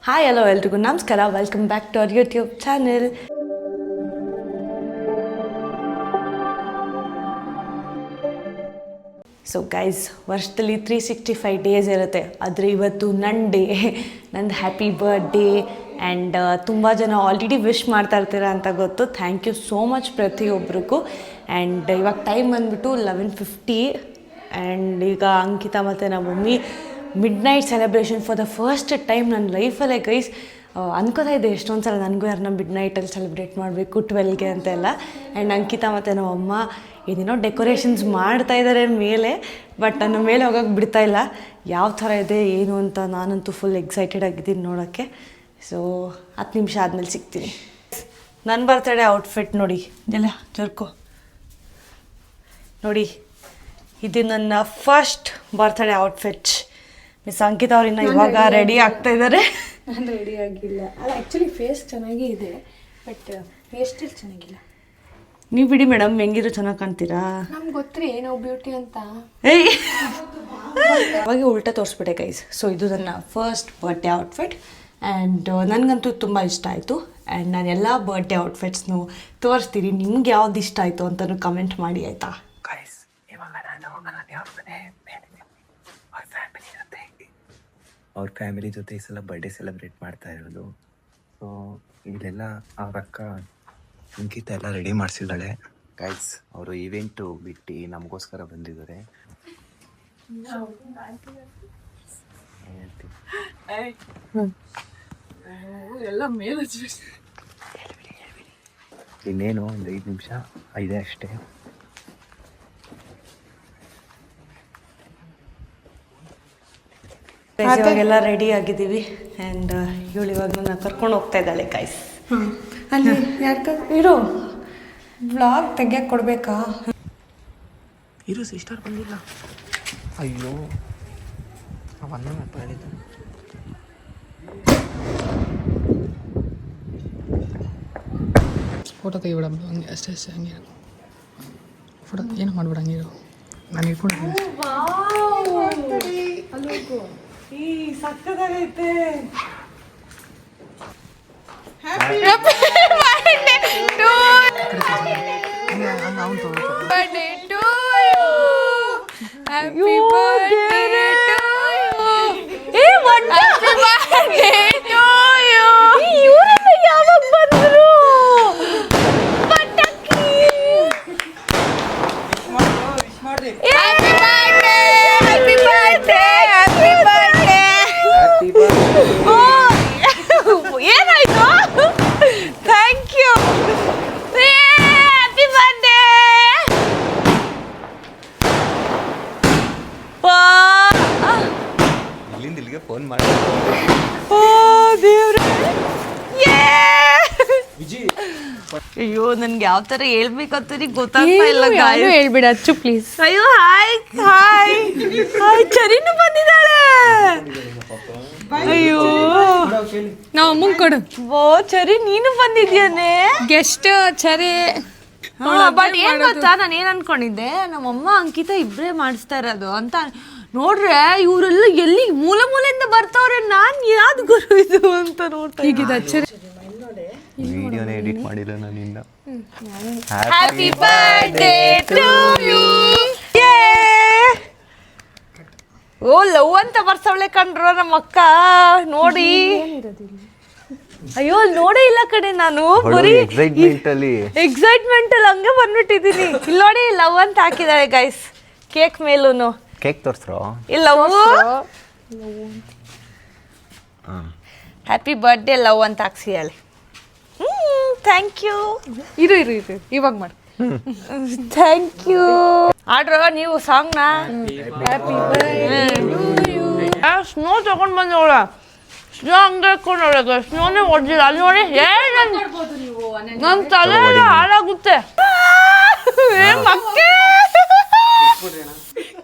Hi hello ಎಲ್ರಿಗೂ ನಮಸ್ಕಾರ. Welcome back to our YouTube channel. So guys, ವರ್ಷದಲ್ಲಿ 365 days ಇರುತ್ತೆ. ಆದರೆ ಇವತ್ತು ನನ್ನ ಡೇ, ನಂದು ಹ್ಯಾಪಿ ಬರ್ಡೇ. ಆ್ಯಂಡ್ ತುಂಬ ಜನ ಆಲ್ರೆಡಿ ವಿಶ್ ಮಾಡ್ತಾ ಇರ್ತೀರ ಅಂತ ಗೊತ್ತು. ಥ್ಯಾಂಕ್ ಯು ಸೋ ಮಚ್ ಪ್ರತಿಯೊಬ್ಬರಿಗೂ. ಆ್ಯಂಡ್ ಇವಾಗ ಟೈಮ್ ಬಂದುಬಿಟ್ಟು 11:50. ಆ್ಯಂಡ್ ಈಗ ಅಂಕಿತಾ ಮತ್ತು ನಮ್ಮ mummy mid night celebration for the first time ನನ್ನ ಲೈಫಲ್ಲೇ ಗೈಸ್. ಅನ್ಕೋತಾ ಇದ್ದೆ ಎಷ್ಟೊಂದು ಸಲ ನನಗೂ ಯಾರನ್ನ ಮಿಡ್ ನೈಟಲ್ಲಿ ಸೆಲೆಬ್ರೇಟ್ ಮಾಡಬೇಕು 12ಗೆ ಅಂತೆಲ್ಲ. ಆ್ಯಂಡ್ ಅಂಕಿತಾ ಮತ್ತು ನಮ್ಮ ಅಮ್ಮ ಏನೇನೋ ಡೆಕೋರೇಷನ್ಸ್ ಮಾಡ್ತಾಯಿದ್ದಾರೆ ಮೇಲೆ, ಬಟ್ ನನ್ನ ಮೇಲೆ ಹೋಗೋಕ್ಕೆ ಬಿಡ್ತಾಯಿಲ್ಲ. ಯಾವ ಥರ ಇದೆ ಏನು ಅಂತ ನಾನಂತೂ ಫುಲ್ ಎಕ್ಸೈಟೆಡ್ ಆಗಿದ್ದೀನಿ ನೋಡೋಕ್ಕೆ. ಸೊ 10 ನಿಮಿಷ ಆದಮೇಲೆ ಸಿಗ್ತೀನಿ. ನನ್ನ ಬರ್ತಡೇ ಔಟ್ಫಿಟ್ ನೋಡಿ, ಇದೆಲ್ಲ ಜರ್ಕೋ ನೋಡಿ. ಇದು ನನ್ನ first birthday outfit. Miss Ankita ಅವ್ರನ್ನ ಇವಾಗ ರೆಡಿ ಆಗ್ತಾ ಇದ್ದಾರೆ. ನಾನು ರೆಡಿ ಆಗಿಲ್ಲ. ಅಲ್ಲ, ಆ್ಯಕ್ಚುಲಿ ಫೇಸ್ ಚೆನ್ನಾಗೇ ಇದೆ, ಬಟ್ ಹೇರ್ ಸ್ಟೈಲ್ ಚೆನ್ನಾಗಿಲ್ಲ. ನೀವು ಬಿಡಿ ಮೇಡಮ್, ಹೆಂಗಿರೋ ಚೆನ್ನಾಗಿ ಕಾಣ್ತೀರಾ. ನಮ್ಗೆ ಗೊತ್ತ್ರಿ ನಾವು ಬ್ಯೂಟಿ ಅಂತ. ಏಯ್ ಅವಾಗ ಉಲ್ಟಾ ತೋರಿಸ್ಬಿಟ್ಟೆ ಗೈಸ್. ಸೊ ಇದು ನನ್ನ ಫಸ್ಟ್ ಬರ್ಡೇ ಔಟ್ಫಿಟ್. ಆ್ಯಂಡ್ ನನಗಂತೂ ತುಂಬ ಇಷ್ಟ ಆಯಿತು. ಆ್ಯಂಡ್ ನಾನು ಎಲ್ಲ ಬರ್ಡೇ ಔಟ್ಫಿಟ್ಸ್ನು ತೋರಿಸ್ತೀನಿ. ನಿಮ್ಗೆ ಯಾವ್ದು ಇಷ್ಟ ಆಯಿತು ಅಂತಲೂ ಕಮೆಂಟ್ ಮಾಡಿ, ಆಯಿತಾ ಗೈಸ್? ಇವಾಗ ನಾನು ಅವ್ರ ಮನೆ ಅವ್ರ ಫ್ಯಾಮಿಲಿ ಜೊತೆ ಈ ಸಲ ಬರ್ಡೇ ಸೆಲೆಬ್ರೇಟ್ ಮಾಡ್ತಾ ಇರೋದು. ಸೊ ಇಲ್ಲೆಲ್ಲ ಅವ್ರ ಅಕ್ಕ ಅಂಕಿತ ಎಲ್ಲ ರೆಡಿ ಮಾಡಿಸಿದ್ದಾಳೆ ಗೈಸ್. ಅವರು ಇವೆಂಟು ಬಿಟ್ಟು ನಮಗೋಸ್ಕರ ಬಂದಿದ್ದಾರೆ. ಇನ್ನೇನು ಒಂದು 5 ನಿಮಿಷ ಇದೆ ಅಷ್ಟೇ. ಇವಾಗೆಲ್ಲ ರೆಡಿ ಆಗಿದ್ದೀವಿ. ಆ್ಯಂಡ್ ಇವಳು ಇವಾಗ ನನ್ನ ಕರ್ಕೊಂಡು ಹೋಗ್ತಾ ಇದ್ದಾಳೆ ಗೈಸ್. ಅಲ್ಲಿ ಇರೋ ವ್ಲಾಗ್ ತೆಗಿಯಕ್ಕೆ ಕೊಡಬೇಕಾ? ಇರು, ಸಿಸ್ಟರ್ ಬಂದಿಲ್ಲ. ಅಯ್ಯೋ, ಅವನ್ನ ಹೇಳಿದ್ದ. ಫೋಟೋ ತೆಗಿಬೇಡ, ಹಂಗೆ ಅಷ್ಟೇ ಅಷ್ಟೇ, ಹಂಗೆ ಫೋಟೋ ಏನು ಮಾಡ್ಬೇಡ, ಹಂಗಿರು. ನಾನು ಇಟ್ಕೊಂಡು ಈ ಸಕ್ಕದಾಗೈತೆ. ಯಾವಾಗ ಬಂದ್ರು? ಏನಾಯ್ತು? Thank you. Happy birthday. ಇಲ್ಲಿಂದ ಇಲ್ಲಿಗೆ ಫೋನ್ ಮಾಡಿ. ಓ ದೇವ್ರೆ, ಅಯ್ಯೋ ನನ್ಗೆ ಯಾವ ಥರ ಹೇಳ್ಬೇಕಂತ ಗೊತ್ತಾಗ್ತಾ ಇಲ್ಲ. ಹೇಳ್ಬಿಡ ಅಚ್ಚು ಪ್ಲೀಸ್. ಅಯ್ಯೋ ಹಾಯ್ ಹಾಯ್ ಹಾಯ್, ಚರಿನೂ ಬಂದಿದ್ದಾಳೆ. ಅಯ್ಯೋ ನಾವು ಅಮ್ಮಂಗೆ ಕೊಡು. ಓ ಚರಿ, ನೀನು ಬಂದಿದ್ಯಾನೆ. ಗೆಸ್ಟ್ ಚರಿ. ಬಟ್ ಏನ್ ಗೊತ್ತಾ, ನಾನು ಏನ್ ಅನ್ಕೊಂಡಿದ್ದೆ, ನಮ್ಮಮ್ಮ ಅಂಕಿತ ಇಬ್ಬರೇ ಮಾಡಿಸ್ತಾ ಇರೋದು ಅಂತ. ನೋಡ್ರೆ ಇವರೆಲ್ಲ ಎಲ್ಲಿ ಮೂಲ ಮೂಲೆಯಿಂದ ಬರ್ತಾವ್ರೆ. ನಾನ್ ಯಾವ್ದು ಗುರು ಇದು ಅಂತ ನೋಡ್ತಾ ಹೀಗಿದೆ ಅಚ್ಚರಿ. ವಿಡಿಯೋನೇ ಎಡಿಟ್ ಮಾಡಿಲ್ಲ ನಾನಿಂದ. Happy birthday to you. Oh love ಅಂತ ಬರ್ಸವಳೆ ಕಣ್ರು ನಮ್ಮ ಅಕ್ಕ. ನೋಡಿ, ಅಯ್ಯೋ ಅಲ್ಲಿ ನೋಡೇ ಇಲ್ಲ ಕಡೆ ನಾನು. ಬರೀ ಎಕ್ಸೈಟ್ಮೆಂಟ್ ಅಲ್ಲಿ ಹಂಗೆ ಬಂದ್ಬಿಟ್ಟಿದ್ದೀನಿ. ಇಲ್ಲಿ ನೋಡಿ, ಲವ್ ಅಂತ ಹಾಕಿದಾಳೆ ಗೈಸ್ ಕೇಕ್ ಮೇಲೂನು. ಕೇಕ್ ತೋರಿಸ್ರೋ? ಇಲ್ಲ, ಹ್ಯಾಪಿ ಬರ್ಡೇ ಲವ್ ಅಂತ ಹಾಕ್ಸಿಯಾಳೆ. Thank you. ಇರು ಇರು ಇರು, ಇವಾಗ ಮಾಡಿ. Thank you. ಆಡ್ರ ನೀವು ಸಾಂಗ್ನ. ಸ್ನೋ ತಗೊಂಡ್ ಬಂದವಳ. ಸ್ನೋ ಹಂಗೆ ಹಾಕೊಂಡವಳೆ. ಸ್ನೋನೇ ಹೊಡೆದಿಲ್ಲ. ಅಲ್ಲಿ ನೋಡಿ, ನನ್ನ ತಲೆ ಎಲ್ಲ ಹಾಳಾಗುತ್ತೆ.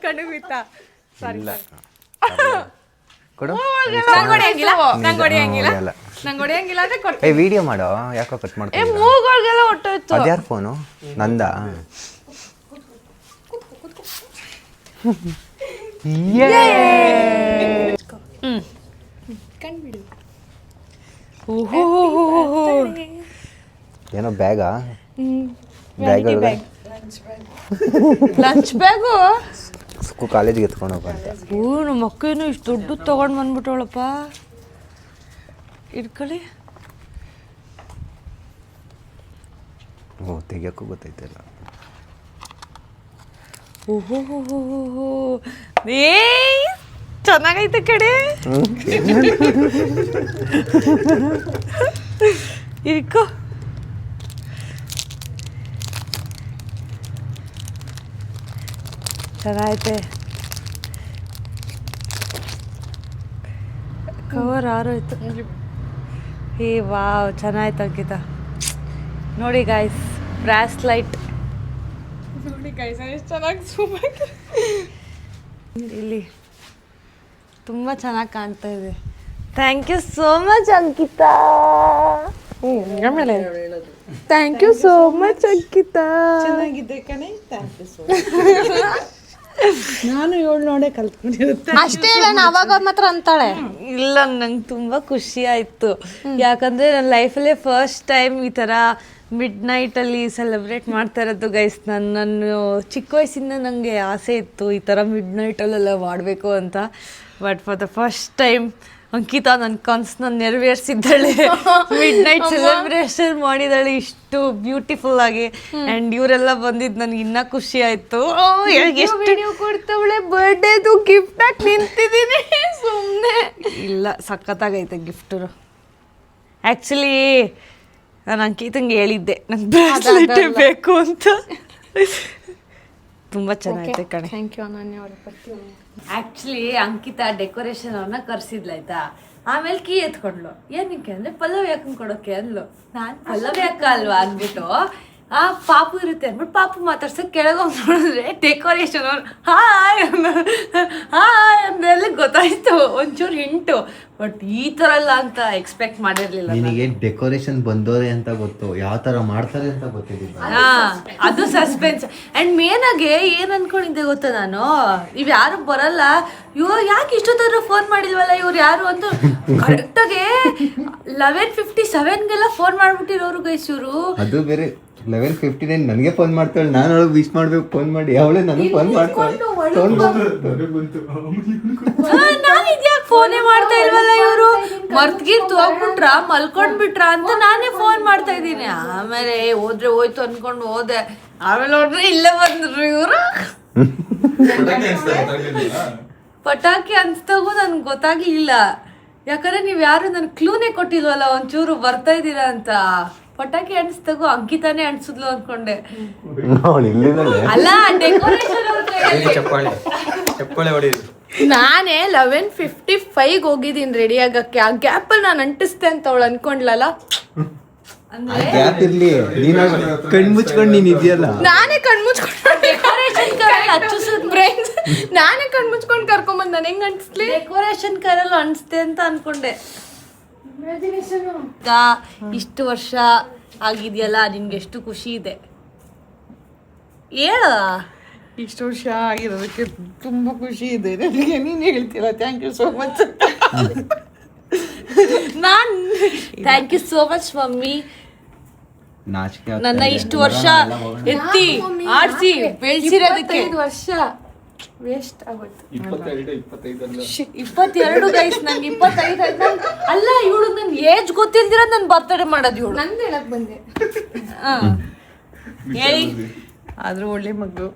ಕಡುಬಿತ್ತಾ? ಇಲ್ಲ ಕೊಡು. ನಂಗೆ ಹೊಡೆಯಂಗಿಲ್ಲ ಅಂದ್ರೆ ಕೊಡ್ತೀನಿ. ವಿಡಿಯೋ ಮಾಡೋ, ಯಾಕೋ ಕಟ್ ಮಾಡ್ಕೊಂಡು. ಮೂಗುಗಳಿಗೆಲ್ಲ ಹೊಟ್ಟೋಯ್ತು. ಅದ್ಯಾರ ಫೋನು? ನಂದ? ಕಂಡ್ಬಿಡು. ಓಹೋ ಏನೋ ಬ್ಯಾಗಾ ಬ್ಯಾಗ್ ಲಂಚ್ ಬ್ಯಾಗು ಕಾಲೇಜಿಗೆ ಎತ್ಕೊಂಡು ಹೋಗಂತೆ. ನಮ್ಮ ಮಕ್ಕಳೇನು ಇಷ್ಟು ದೊಡ್ಡ ತೊಗೊಂಡು ಬಂದ್ಬಿಟ್ಟವಳಪ್ಪ. ಇಟ್ಕೊಳ್ಳಿ. ಓ ತೆಗಿಯೋಕ್ಕೂ ಗೊತ್ತೈತಿಲ್ಲ. ಓಹೋ ಏ ಚೆನ್ನಾಗೈತೆ ಕಡೆ. ಇಟ್ಕೋ. ಚೆನ್ನಾಗೈತೆ. ಕವರ್ ಆರೋಯ್ತು. ಏ ವಾವ್ ಚೆನ್ನಾಯ್ತು ಅಂಕಿತ. ನೋಡಿ ಗಾಯ್ಸ್ ಬ್ರಾಸ್ಲೈಟ್ ನೋಡಿ ಗೈಸ್ ಎಷ್ಟು ಚೆನ್ನಾಗಿ zoom ಆಗಿದೆ. ಇಲ್ಲಿ ತುಂಬ ಚೆನ್ನಾಗಿ ಕಾಣ್ತಾ ಇದೆ. Thank you so much Ankita. ಆಮೇಲೆ thank you so much Ankita. ಚೆನ್ನಾಗಿದೆ ಕಣೆ, ಥ್ಯಾಂಕ್ ಯು ಸೋ ನಾನು ಇವಳು ನೋಡೇ ಕಲ್ತ್ಕೊಂಡಿರುತ್ತೆ. ಅಷ್ಟೇ ಇಲ್ಲ ಅವಾಗ ಮಾತ್ರ ಅಂತಾಳೆ. ಇಲ್ಲ ನಂಗೆ ತುಂಬ ಖುಷಿ ಆಯಿತು. ಯಾಕಂದರೆ ನನ್ನ ಲೈಫಲ್ಲೇ ಫಸ್ಟ್ ಟೈಮ್ ಈ ಥರ ಮಿಡ್ ನೈಟಲ್ಲಿ ಸೆಲೆಬ್ರೇಟ್ ಮಾಡ್ತಾ ಇರೋದು ಗೈಸ್. ನಾನು ಚಿಕ್ಕ ವಯಸ್ಸಿಂದ ನನಗೆ ಆಸೆ ಇತ್ತು ಈ ಥರ ಮಿಡ್ ನೈಟಲ್ಲೆಲ್ಲ ಮಾಡಬೇಕು ಅಂತ. But for the first time Ankita ನನ್ನ ಕನಸನ್ನ ನೆರವೇರಿಸಿದ್ದಾಳೆ. ಮಿಡ್ ನೈಟ್ ಸೆಲೆಬ್ರೇಷನ್ ಮಾಡಿದ್ದಾಳೆ ಇಷ್ಟು ಬ್ಯೂಟಿಫುಲ್ ಆಗಿ. ಆ್ಯಂಡ್ ಇವರೆಲ್ಲ ಬಂದಿದ್ದು ನನಗೆ ಇನ್ನೂ ಖುಷಿ ಆಯಿತು. ಎಷ್ಟು ಕೊಡ್ತಾವಳೆ ಬರ್ಡೇದು ಗಿಫ್ಟ್ ಆಗಿ ನಿಂತಿದ್ದೀನಿ ಸುಮ್ಮನೆ. ಇಲ್ಲ ಸಖತ್ತಾಗೈತೆ ಗಿಫ್ಟು. ಆ್ಯಕ್ಚುಲಿ ನಾನು ಅಂಕಿತಂಗೆ ಹೇಳಿದ್ದೆ ನಂಗೆ ಬ್ರಾಸ್ಲೆಟೇ ಬೇಕು ಅಂತ. ತುಂಬ ಚೆನ್ನಾಗೈತೆ ಕಣೆ. ಥ್ಯಾಂಕ್ ಯು ಅನನ್ಯ ಅವರ ಬರ್ತೀವಿ. ಆ್ಯಕ್ಚುಲಿ ಅಂಕಿತಾ ಡೆಕೋರೇಷನ್ ಅವ್ರನ್ನ ಕರ್ಸಿದ್ಲಾಯ್ತಾ. ಆಮೇಲೆ ಕೀ ಎತ್ಕೊಂಡ್ಲು. ಏನಕ್ಕೆ ಅಂದರೆ ಪಲ್ಲವಿ ಅಕ್ಕನ ಕೊಡೋಕೆ ಅಂದ್ಲು. ನಾನು ಪಲ್ಲವಿ ಅಕ್ಕ ಅಲ್ವಾ ಅಂದ್ಬಿಟ್ಟು ಆ ಪಾಪು ಇರುತ್ತೆ ಅಂದ್ಬಿಟ್ಟು ಪಾಪು ಮಾತಾಡ್ಸೋಕೆ ಕೆಳಗೆ ಹೋಗಿ ನೋಡಿದ್ರೆ ಡೆಕೋರೇಷನ್ ಅವ್ರು ಹಾಯ್ ಅಂದೆಲ್ಲ ಗೊತ್ತಾಯ್ತು. ಒಂಚೂರು ಹಿಂಟು. ಬಟ್ ಈ ಥರ ಎಲ್ಲ ಅಂತ ಎಕ್ಸ್ಪೆಕ್ಟ್ ಮಾಡಿರಲಿಲ್ಲ. ನಿನಗೆ ಡೆಕೋರೇಷನ್ ಬಂದೋರೆ ಅಂತ ಗೊತ್ತು, ಯಾವ ಥರ ಮಾಡ್ತಾರೆ ಅಂತ ಗೊತ್ತಿಲ್ಲ. ಅದು ಸಸ್ಪೆನ್ಸ್. ಆ್ಯಂಡ್ ಮೇನ್ ಆಗಿ ಏನು ಅನ್ಕೊಂಡಿದ್ದೆ ಗೊತ್ತಾ ನಾನು, ಇವ್ ಯಾರು ಬರಲ್ಲ, ಇವ್ರು ಯಾಕೆ ಇಷ್ಟೊತ್ತಾದ್ರೂ ಫೋನ್ ಮಾಡಿಲ್ವಲ್ಲ ಇವ್ರು ಯಾರು ಅಂತ. ಕರೆಕ್ಟಾಗಿ 11:57 ಫೋನ್ ಮಾಡ್ಬಿಟ್ಟಿರೋರು ಗೈಸ್ ಇವರು. ಅದು ಬೇರೆ 11:59 ನನಗೆ ಫೋನ್ ಮಾಡ್ತಾಳೆ. ನಾನು ಅವಳಿಗೆ ವಿಶ್ ಮಾಡ್ಬೇಕು ಫೋನ್ ಮಾಡಿ, ಅವಳೇ ನನಗೆ ಫೋನ್ ಮಾಡ್ತಾಳೆ. ನಾನು ಇದ್ಯಾಕೆ ಫೋನೇ ಮಾಡ್ತಾ ಇಲ್ವಲ್ಲ ಇವರು, ಮರ್ತ್ಗಿರ್ತು ಹೋಗ್ಬಿಟ್ರ ಮಲ್ಕೊಂಡ್ಬಿಟ್ರ ಅಂತ ನಾನೇ ಫೋನ್ ಮಾಡ್ತಾ ಇದ್ದೀನಿ. ಆಮೇಲೆ ಹೋದ್ರೆ ಹೋಯ್ತು ಅನ್ಕೊಂಡು ಹೋದೆ. ಆಮೇಲೆ ನೋಡ್ರಿ ಇಲ್ಲೇ ಬಂದ್ರು ಇವರು. ಪಟಾಕಿ ಅನ್ಸ್ದಾಗೂ ನನ್ಗೆ ಗೊತ್ತಾಗ್ಲಿಲ್ಲ. ಯಾಕಂದ್ರೆ ನೀವ್ ಯಾರು ನನ್ ಕ್ಲೂನೇ ಕೊಟ್ಟಿಲ್ವಲ್ಲ ಒಂಚೂರು ಬರ್ತಾ ಇದ್ದೀರಾ ಅಂತ. ಪಟಾಕಿ ಅನ್ಸ್ದಾಗೂ ಅಂಕಿತಾನೆ ಅನ್ಸಿದ್ಲು ಅನ್ಕೊಂಡೆ. ಅಲ್ಲ ಡೆಕೋರೇಷನ್ ನಾನೇ 11:55 ಹೋಗಿದ್ದೀನಿ ರೆಡಿ ಆಗಕ್ಕೆ. ಆ ಗ್ಯಾಪಲ್ಲಿ ನಾನು ಅಂಟಿಸ್ತೆ ಅಂತ ಅವಳು ಅನ್ಕೊಂಡ್ಲಲ್ಲ. ಗ್ಯಾಪ್ ಇರ್ಲಿ, ಕಣ್ ಮುಚ್ಕೊಂಡು ನೀನ್ ಇದೆಯಲ್ಲ. ನಾನೇ ಕಣ್ಮುಚ್ಕೊಂಡು ಡೆಕೋರೇಷನ್ ನಾನೇ ಕಣ್ಮುಚ್ಕೊಂಡು ಕರ್ಕೊಂಬಂದ್ ನಾನು ಹೆಂಗ್ ಅನ್ಸ್ಲಿ. ಡೆಕೋರೇಷನ್ ಕರೆಲ್ಲ ಅನ್ಸ್ತೆ ಅಂತ ಅನ್ಕೊಂಡೆ. ಇಷ್ಟು ವರ್ಷ ಆಗಿದೆಯಲ್ಲ, ನಿನ್ಗೆ ಎಷ್ಟು ಖುಷಿ ಇದೆ ಹೇಳ. ಇಷ್ಟು ವರ್ಷ ಆಗಿರೋದಕ್ಕೆ ತುಂಬ ಖುಷಿ ಇದೆ ನನಗೆ. ನೀನು ಹೇಳ್ತೀರಾ ಥ್ಯಾಂಕ್ ಯು ಸೋ ಮಚ್. ನಾನ್ thank you so much mummy. ನನ್ನ ಇಷ್ಟು ವರ್ಷ ಎತ್ತಿ ಆಡ್ಸಿ ಬೆಳೆಸಿರೋದಕ್ಕೆ. 25 ವರ್ಷ ವೇಸ್ಟ್ ಆಗೋಯ್ತು. 22 ಗೈಸ್, ನಂಗೆ 25 ಆಯ್ತು. ಅಲ್ಲ ಇವಳು ನನ್ ಏಜ್ ಗೊತ್ತಿಲ್ದಿರ ನನ್ ಬರ್ತಡೇ ಮಾಡೋದು ಇವಳು. ನಂದು ಹೇಳಕ್ ಬಂದೆ. ಹೇಳಿ. ಆದ್ರೂ ಒಳ್ಳೆ ಮಗಳು.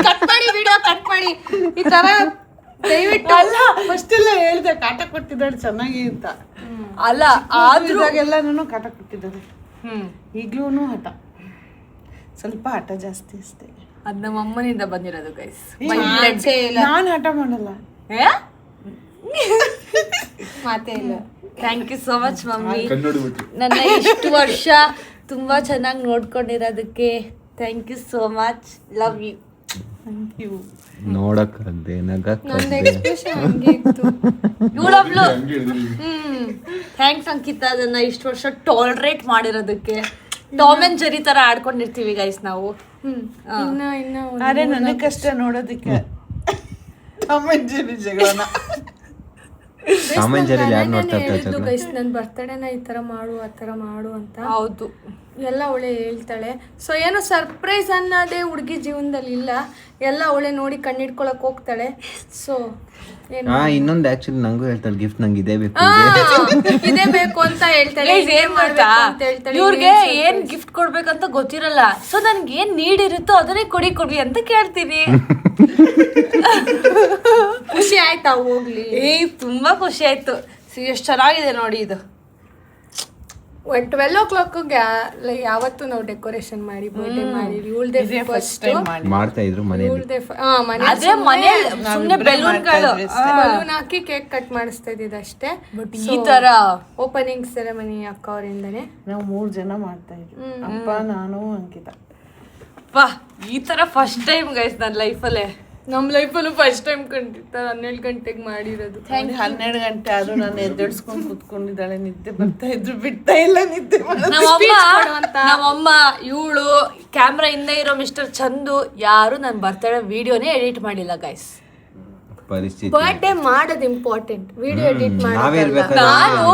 ಕಟ್ ಮಾಡಿ ವಿಡಿಯೋ ಕಟ್ ಮಾಡಿ. ಈ ತರ ದಯವಿಟ್ಟು ಅಲ್ಲ ಫಸ್ಟ್ ಎಲ್ಲ ಹೇಳ್ದೆ ಕಾಟ ಕೊಟ್ಟಿದ್ದಾಳೆ ಚೆನ್ನಾಗಿ ಅಂತ. ಅಲ್ಲ ಆದ್ರೂ ಎಲ್ಲಾನು ಕಾಟ ಕೊಟ್ಟಿದ್ದಾರೆ. ಈಗ್ಲೂ ಹಠ, ಸ್ವಲ್ಪ ಹಠ ಜಾಸ್ತಿ ಅಷ್ಟೇ. ಅದ್ ನಮ್ಮ ಅಮ್ಮನಿಂದ ಬಂದಿರೋದು ಗೈಸ್. ನಾನು ಹಠ ಮಾಡಲ್ಲ, ಮಾತೇ ಇಲ್ಲ. Thank you so much mummy. ನನ್ನ ಇಷ್ಟು ವರ್ಷ ತುಂಬಾ ಚೆನ್ನಾಗಿ ನೋಡ್ಕೊಂಡಿರೋದಕ್ಕೆ thank you so much. Love you. Thank you. ನೋಡಕ್ಕಂತೆ ಇವಳೊಬ್ಳು. ಥ್ಯಾಂಕ್ಸ್ ಅಂಕಿತಾ, ಅದನ್ನ ಇಷ್ಟು ವರ್ಷ ಟಾಲರೇಟ್ ಮಾಡಿರೋದಕ್ಕೆ. ಟಾಮ್ ಅಂಡ್ ಜೆರಿ ತರ ಆಡ್ಕೊಂಡಿರ್ತೀವಿ ಗೈಸ್ ನಾವು. ಅರೆ ನನಗಷ್ಟೇ ನೋಡೋದಕ್ಕೆ ಟಾಮ್ ಅಂಡ್ ಜೆರಿ ಜಗಳನ. ಕಾಮನ್ ಜರ್ನಿಲಿ ಯಾರು ನೋಡ್ತಾ ಇರ್ತಾರೆ ಗೈಸ್ ನನ್ನ ಬರ್ತಡೇನ ಈ ಥರ ಮಾಡು ಆ ಥರ ಮಾಡು ಅಂತ. ಹೌದು, ಎಲ್ಲ ಅವಳೆ ಹೇಳ್ತಾಳೆ. ಸೊ ಏನೋ ಸರ್ಪ್ರೈಸ್ ಅನ್ನೋದೇ ಹುಡುಗಿ ಜೀವನದಲ್ಲಿ ಇಲ್ಲ, ಎಲ್ಲ ಅವಳೆ ನೋಡಿ ಕಣ್ಣಿಡ್ಕೊಳಕ್ ಹೋಗ್ತಾಳೆ. ಸೊ ಇನ್ನೊಂದು ಆಕ್ಚುಲಿ ನಂಗೂ ಹೇಳ್ತಾಳೆ ಗಿಫ್ಟ್ ನಂಗೆ ಇದೇ ಬೇಕು ಇದೇ ಬೇಕು ಅಂತ ಹೇಳ್ತಾಳೆ. ಏನ್ ಮಾಡ್ತಾ ಇವ್ರಿಗೆ ಏನ್ ಗಿಫ್ಟ್ ಕೊಡ್ಬೇಕಂತ ಗೊತ್ತಿರಲ್ಲ. ಸೊ ನನ್ಗೆ ಏನ್ ನೀಡ್ ಇರುತ್ತೋ ಅದನ್ನೇ ಕೊಡಿ ಅಂತ ಕೇಳ್ತೀನಿ. ಖುಷಿ ಆಯ್ತಾ ಹೋಗ್ಲಿ? ತುಂಬಾ ಖುಷಿ ಆಯ್ತು. ಎಷ್ಟು ಚೆನ್ನಾಗಿದೆ ನೋಡಿ ಇದು. 12 o'clock ಯಾವತ್ತು ನಾವು ಡೆಕೋರೇಷನ್ ಮಾಡಿ ಬರ್ಡೇ ಮಾಡಿ ಇವಳ್ದೆ ಫಸ್ಟ್ ಮಾಡ್ತಾ ಇದ್ರು ಮನೇಲಿ. ಅದೇ ಮನೆ ಸುಮ್ನೆ ಬೆಲೂನ್ಗಳು ಬಲೂನ್ ಹಾಕಿ ಕೇಕ್ ಕಟ್ ಮಾಡಿಸ್ತಾ ಇದ್ದಿದ್ದು ಅಷ್ಟೇ. ಬಟ್ ಈ ತರ ಓಪನಿಂಗ್ ಸೆರೆಮನಿ ಅಕ್ಕ ಅವರಿಂದನೇ ನಾವು 3 ಜನ ಮಾಡ್ತಾ ಇದ್ವಿ, ಅಪ್ಪ ನಾನು ಅಂಕಿತಾ. ವಾ, ಈ ತರ ಫಸ್ಟ್ ಟೈಮ್ ಗೈಸ್ ನನ್ನ ಲೈಫಲ್ಲೇ. ನಮ್ಮ ಲೈಫಲ್ಲೂ ಫಸ್ಟ್ ಟೈಮ್ ಕಂಡಿತ್ತ 12 ಗಂಟೆಗೆ ಮಾಡಿರೋದು. 12 ಗಂಟೆ ಆದ್ರೂ ನಾನು ಎದ್ದೆಡ್ಸ್ಕೊಂಡು ಕುತ್ಕೊಂಡಿದ್ದಾಳೆ, ನಿದ್ದೆ ಬರ್ತಾ ಇದ್ರು ಬಿಡ್ತಾ ಇಲ್ಲ ನಿದ್ದೆ ನಮ್ಮಮ್ಮ ಇವಳು ಕ್ಯಾಮ್ರಾ ಹಿಂದೆ ಇರೋ ಮಿಸ್ಟರ್ ಚಂದು ಯಾರು ನನ್ನ ಬರ್ತಡೇ ವಿಡಿಯೋನೇ ಎಡಿಟ್ ಮಾಡಿಲ್ಲ ಗೈಸ್. ಪರಿಸ್ಥಿತಿ ಬರ್ಡೇ ಮಾಡೋದು ಇಂಪಾರ್ಟೆಂಟ್, ವಿಡಿಯೋ ಎಡಿಟ್ ನಾವೇ ಮಾಡೋದು. ನಾನು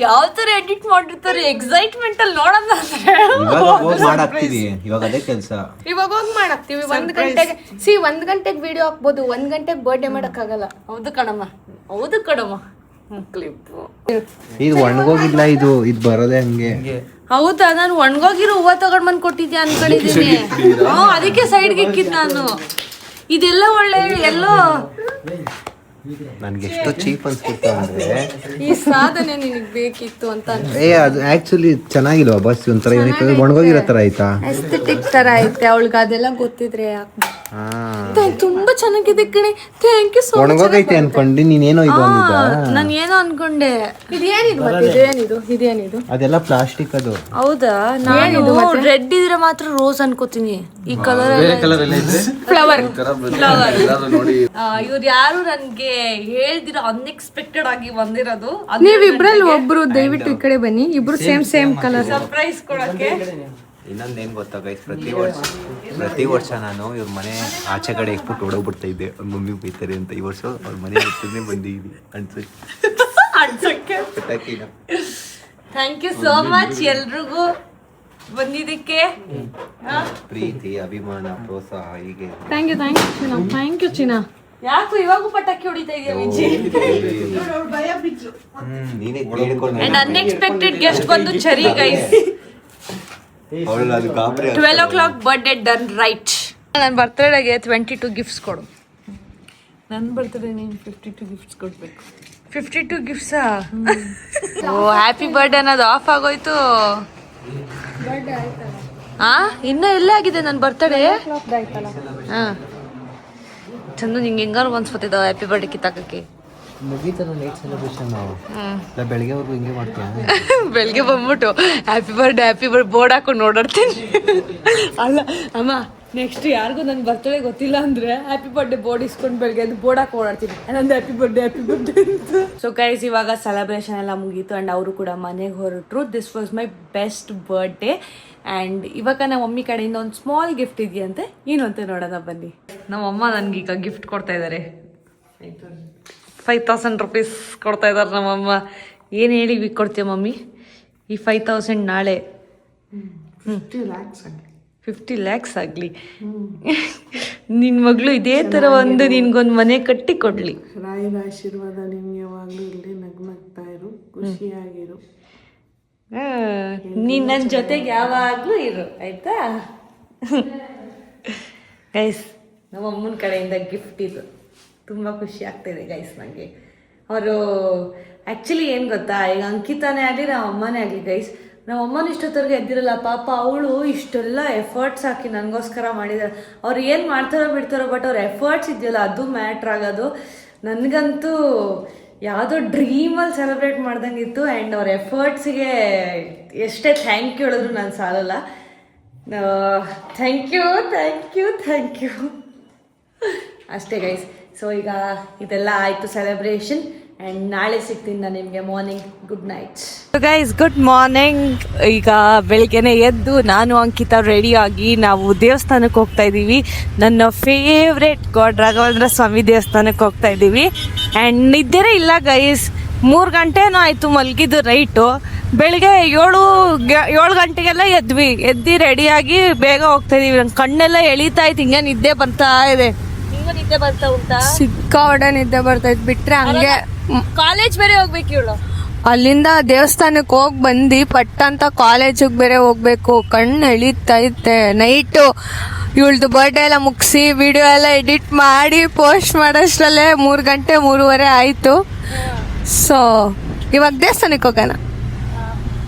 ಯಾವ ತರ ಎಡಿಟ್ ಮಾಡಿರ್ತಾರೆ ಎಕ್ಸೈಟ್ಮೆಂಟ್ ಅಲ್ಲಿ ನೋಡೋಣ ಮಾಡಾಕ್ತಿವಿ ಇವಾಗ ಅದೇ ಕೆಲಸ. ಇವಾಗ ಹೋಗಿ ಮಾಡಾಕ್ತಿವಿ 1 ಗಂಟೆಗೆ. 1 ಗಂಟೆಗೆ ವಿಡಿಯೋ ಹಾಕ್ಬೋದು, 1 ಗಂಟೆಗೆ ಬರ್ಡೇ ಮಾಡಕ್ಕಾಗಲ್ಲ. ಹೌದು ಕಣಮ್ಮ ಕ್ಲಿಪ್. ಇದು ಒಣಗೋಗಿಲ್ಲ, ಇದು ಬರೋದೇ ಹಂಗೆ. ಹೌದಾ, ನಾನು ಒಣಗೋಗಿರೋ ಹೂವ ತಗೊಂಡ್ ಬಂದ್ ಕೊಟ್ಟಿದ್ಯಾ ಅನ್ಕೊಂಡಿದ್ದೀನಿ. ಅದಕ್ಕೆ ಸೈಡ್ಗೆ ಇಕ್ಕಿದ್ ನಾನು. ಇದೆಲ್ಲ ಒಳ್ಳೆ ಎಲ್ಲೋ ನನ್ಗೆ ಎಷ್ಟು ಚೀಪ್ ಅನ್ಸ್ಬಿಡ್ತು ಅಂದ್ರೆ ಈ ಸಾಧನೆ ನಿನಗೆ ಬೇಕಿತ್ತು ಅಂತ ಅದು ಆಕ್ಚುಲಿ ಚೆನ್ನಾಗಿಲ್ವಾ ಬಸ್ ಒಂಥರ ಒಣಗೋಗಿರೋ ತರ ಆಯ್ತಾ, ಎಸ್ಥೆಟಿಕ್ ತರ ಐತೆ. ಅವಳಿಗೆ ಅದೆಲ್ಲ ಗೊತ್ತಿದ್ರೆ ತುಂಬಾ ಚೆನ್ನಾಗಿದೆ ಕಣೆ. Thank you so much. ಒಣಗೋಗೈತೆ ಅನ್ಕೊಂಡಿ ನೀನೇನೋ ಇದು ಅಂದಿದ್ದ. ನಾನು ಏನೋ ಅನ್ಕೊಂಡೆ. ಇದೇನಿದು? ಅದೆಲ್ಲ ಪ್ಲಾಸ್ಟಿಕ್ ಅದು. ಹೌದಾ, ನಾನು ರೆಡ್ ಇದ್ರೆ ಮಾತ್ರ ರೋಸ್ ಅನ್ಕೋತೀನಿ. ಈ ಕಲರ್ ಫ್ಲವರ್. ಇವ್ರು ಯಾರು ನನ್ಗೆ ಹೇಳ್ದಿರೋ ಅನ್ಎಕ್ಸ್ಪೆಕ್ಟೆಡ್ ಆಗಿ ಬಂದಿರೋದು. ನೀವಿಬ್ರಲ್ಲಿ ಒಬ್ರು ದಯವಿಟ್ಟು ಈ ಕಡೆ ಬನ್ನಿ, ಇಬ್ರು ಸೇಮ್ ಕಲರ್ ಸರ್ಪ್ರೈಸ್ ಕೊಡಕ್ಕೆ. ಇನ್ನೊಂದೇನು ಗೊತ್ತಾ ಗೈಸ್, ಪ್ರತಿ ವರ್ಷ ನಾನು ಇವ್ರ ಮನೆ ಆಚೆ ಕಡೆ ಇಟ್ಬಿಟ್ಟು ಓಡೋಗ್ಬಿಡ್ತಾ ಇದ್ದೆ, ಅವ್ರ ಮಮ್ಮಿ ಬೈತಾರೆ ಅಂತ. ಈ ವರ್ಷ ಅವ್ರ ಮನೆ ಹತ್ರನೇ ಬಂದಿದ್ದೀನಿ ಅನ್ಸಕ್ಕೆ. ಥ್ಯಾಂಕ್ ಯು ಸೋ ಮಚ್ ಎಲ್ರಿಗೂ ಬಂದಿದ್ದಕ್ಕೆ. ಪ್ರೀತಿ, ಅಭಿಮಾನ, ಪ್ರೋತ್ಸಾಹ ಹೀಗೆ. ಥ್ಯಾಂಕ್ ಯು ಚಿನ್ನ. ಯಾಕೋ ಇವಾಗೂ ಪಟಾಕಿ ಹೊಡಿತಾ ಇದೆಯಾ ವಿಜಿ? ನೀನೇ ಕೇಳ್ಕೊಂಡು ಅಂಡ್ ಅನ್ಎಕ್ಸ್ಪೆಕ್ಟೆಡ್ ಗೆಸ್ಟ್ ಬಂದು ಚರಿ guys. 12 o'clock birthday done right. ನನ್ನ ಬರ್ತಡೇಗೆ 22 ಗಿಫ್ಟ್ಸ್ ಕೊಡು. ನನ್ನ ಬರ್ತಡೇ ನೀನು 52 ಗಿಫ್ಟ್ಸ್ ಕೊಡ್ಬೇಕು. 52 ಗಿಫ್ಟ್ಸಾ? ಓ, ಹ್ಯಾಪಿ ಬರ್ಡೇ ಅನ್ನೋದು ಆಫ್ ಆಗೋಯ್ತು. ಇನ್ನೂ ಎಲ್ಲೇ ಆಗಿದೆ ನನ್ನ ಬರ್ತಡೇ? ಹಾಂ, ಚಂದು ನಿಂಗೆ ಹೆಂಗಾರು ಅನ್ಸ್ಕೊತಿದ್ದಾವೆ ಹ್ಯಾಪಿ ಬರ್ಡೇ ಕಿತ್ತಾಕಕ್ಕೆ. ಮುಗೀತಲ್ಲ ನೈಟ್ ಸೆಲೆಬ್ರೇಷನ್. ಬೆಳಗ್ಗೆವರೆಗೂ ಹಿಂಗೆ ಮಾಡ್ತೀನಿ. ಬೆಳಗ್ಗೆ ಬಂದ್ಬಿಟ್ಟು ಹ್ಯಾಪಿ ಬರ್ಡೇ ಬೋರ್ಡ್ ಹಾಕೊಂಡು ಓಡಾಡ್ತೀನಿ. ಅಲ್ಲ ಅಮ್ಮ, ನೆಕ್ಸ್ಟ್ ಯಾರಿಗೂ ನನ್ನ ಬರ್ತಡೇ ಗೊತ್ತಿಲ್ಲ ಅಂದರೆ ಹ್ಯಾಪಿ ಬರ್ಡೇ ಬೋರ್ಡ್ ಇಸ್ಕೊಂಡು ಬೆಳಗ್ಗೆ ಅದು ಬೋರ್ಡ್ ಹಾಕಿ ಓಡಾಡ್ತೀನಿ, ನಂದು ಹ್ಯಾಪಿ ಬರ್ಡೇ ಅಂತ. ಸೊ ಗೈಸ್, ಇವಾಗ ಸೆಲೆಬ್ರೇಷನ್ ಎಲ್ಲ ಮುಗೀತು ಆ್ಯಂಡ್ ಅವರು ಕೂಡ ಮನೆಗೆ ಹೊರಟರು. This was my best birthday. And ಇವಾಗ ನಮ್ಮ ಮಮ್ಮಿ ಕಡೆಯಿಂದ ಒಂದು ಸ್ಮಾಲ್ ಗಿಫ್ಟ್ ಇದೆಯಂತೆ. ಏನು ಅಂತ ನೋಡೋಣ ಬನ್ನಿ. ನಮ್ಮಮ್ಮ ನನಗೀಗ ಗಿಫ್ಟ್ ಕೊಡ್ತಾ ಇದ್ದಾರೆ. 5,000 rupees ಕೊಡ್ತಾ ಇದ್ದಾರೆ ನಮ್ಮಮ್ಮ. ಏನು ಹೇಳಿ ಕೊಡ್ತೀಯ ಮಮ್ಮಿ? ಈ 5,000 ನಾಳೆ 50 lakhs ಆಗಲಿ. ನಿನ್ನ ಮಗಳು ಇದೇ ಥರ ನಿನ್ಗೊಂದು ಮನೆ ಕಟ್ಟಿ ಕೊಡಲಿ. ರಾಯರ ಆಶೀರ್ವಾದ ನಿಮ್ಗೆ ಯಾವಾಗಲೂ ಇಲ್ಲಿ ನಗ್ನಗ್ತಾ ಇರು, ಖುಷಿಯಾಗಿರು. ನೀನು ನನ್ನ ಜೊತೆಗೆ ಯಾವಾಗಲೂ ಇರು, ಆಯ್ತಾ ಗೈಸ್? ನಮ್ಮ ಅಮ್ಮನ ಕಡೆಯಿಂದ ಗಿಫ್ಟ್ ಇದು. ತುಂಬ ಖುಷಿ ಆಗ್ತಾಯಿದೆ ಗೈಸ್ ನನಗೆ. ಅವರು ಆ್ಯಕ್ಚುಲಿ ಏನು ಗೊತ್ತಾ, ಈಗ ಅಂಕಿತಾನೇ ಆಗಲಿ ನಮ್ಮ ಅಮ್ಮನೇ ಆಗಲಿ ಗೈಸ್, ನಮ್ಮ ಅಮ್ಮನೂ ಇಷ್ಟೊತ್ತವರೆಗೆ ಎದ್ದಿರಲ್ಲ. ಪಾಪ ಅವಳು ಇಷ್ಟೆಲ್ಲ ಎಫರ್ಟ್ಸ್ ಹಾಕಿ ನನಗೋಸ್ಕರ ಮಾಡಿದ್ದಾರೆ. ಅವ್ರು ಏನು ಮಾಡ್ತಾರೋ ಬಿಡ್ತಾರೋ, ಬಟ್ ಅವ್ರ ಎಫರ್ಟ್ಸ್ ಇದೆಯಲ್ಲ ಅದು ಮ್ಯಾಟ್ರ್ ಆಗೋದು. ನನಗಂತೂ ಯಾವುದೋ ಡ್ರೀಮಲ್ಲಿ ಸೆಲೆಬ್ರೇಟ್ ಮಾಡ್ದಂಗೆ ಇತ್ತು. ಆ್ಯಂಡ್ ಅವ್ರ ಎಫರ್ಟ್ಸಿಗೆ ಎಷ್ಟೇ ಥ್ಯಾಂಕ್ ಯು ಹೇಳಿದ್ರು ನಾನು ಸಾಲಲ್ಲ. ಥ್ಯಾಂಕ್ ಯು ಅಷ್ಟೇ ಗೈಸ್. ಸೊ ಈಗ ಇದೆಲ್ಲ ಆಯಿತು ಸೆಲೆಬ್ರೇಷನ್. ಆ್ಯಂಡ್ ನಾಳೆ ಸಿಗ್ತೀನಿ ನಾನು ನಿಮಗೆ morning. Good night guys, good morning. ಈಗ ಬೆಳಿಗ್ಗೆನೆ ಎದ್ದು ನಾನು ಅಂಕಿತಾ ರೆಡಿಯಾಗಿ ನಾವು ದೇವಸ್ಥಾನಕ್ಕೆ ಹೋಗ್ತಾ ಇದ್ದೀವಿ. ನನ್ನ ಫೇವ್ರೆಟ್ ಗಾಡ್ ರಾಘವೇಂದ್ರ ಸ್ವಾಮಿ ದೇವಸ್ಥಾನಕ್ಕೆ ಹೋಗ್ತಾ ಇದ್ದೀವಿ. ಆ್ಯಂಡ್ ನಿದ್ದೆನೇ ಇಲ್ಲ ಗೈಸ್. 3 ಗಂಟೆನೂ ಆಯಿತು ಮಲಗಿದ್ದು ನೈಟು. ಬೆಳಿಗ್ಗೆ 7 ಗಂಟೆಗೆಲ್ಲ ಎದ್ದು ರೆಡಿಯಾಗಿ ಬೇಗ ಹೋಗ್ತಾ ಇದೀವಿ. ನಂಗೆ ಕಣ್ಣೆಲ್ಲ ಎಳೀತಾ ಇತ್ತು, ಹಿಂಗೆ ನಿದ್ದೆ ಬರ್ತಾ ಇದೆ. ಹಿಂಗೆ ನಿದ್ದೆ ಬರ್ತಾ ಉಂಟಾ? ಸಿಕ್ಕಾಪಟ್ಟೆ ನಿದ್ದೆ ಬರ್ತೈತೆ. ಬಿಟ್ರೆ ಹಂಗೆ ಕಾಲೇಜ್ ಬೇರೆ ಹೋಗ್ಬೇಕು ಇವಳು. ಅಲ್ಲಿಂದ ದೇವಸ್ಥಾನಕ್ಕೆ ಹೋಗಿ ಬಂದು ಪಟ್ಟಂತ ಕಾಲೇಜಿಗೆ ಬೇರೆ ಹೋಗ್ಬೇಕು. ಕಣ್ಣು ಎಳೀತೈತೆ. ನೈಟು ಇವಳ್ದು ಬರ್ಡೇ ಎಲ್ಲ ಮುಗಿಸಿ ವಿಡಿಯೋ ಎಲ್ಲ ಎಡಿಟ್ ಮಾಡಿ ಪೋಸ್ಟ್ ಮಾಡೋಷ್ಟರಲ್ಲೇ 3 ಗಂಟೆ 3:30 ಆಯಿತು. ಸೊ ಇವಾಗ ದೇವಸ್ಥಾನಕ್ಕೆ ಹೋಗೋಣ.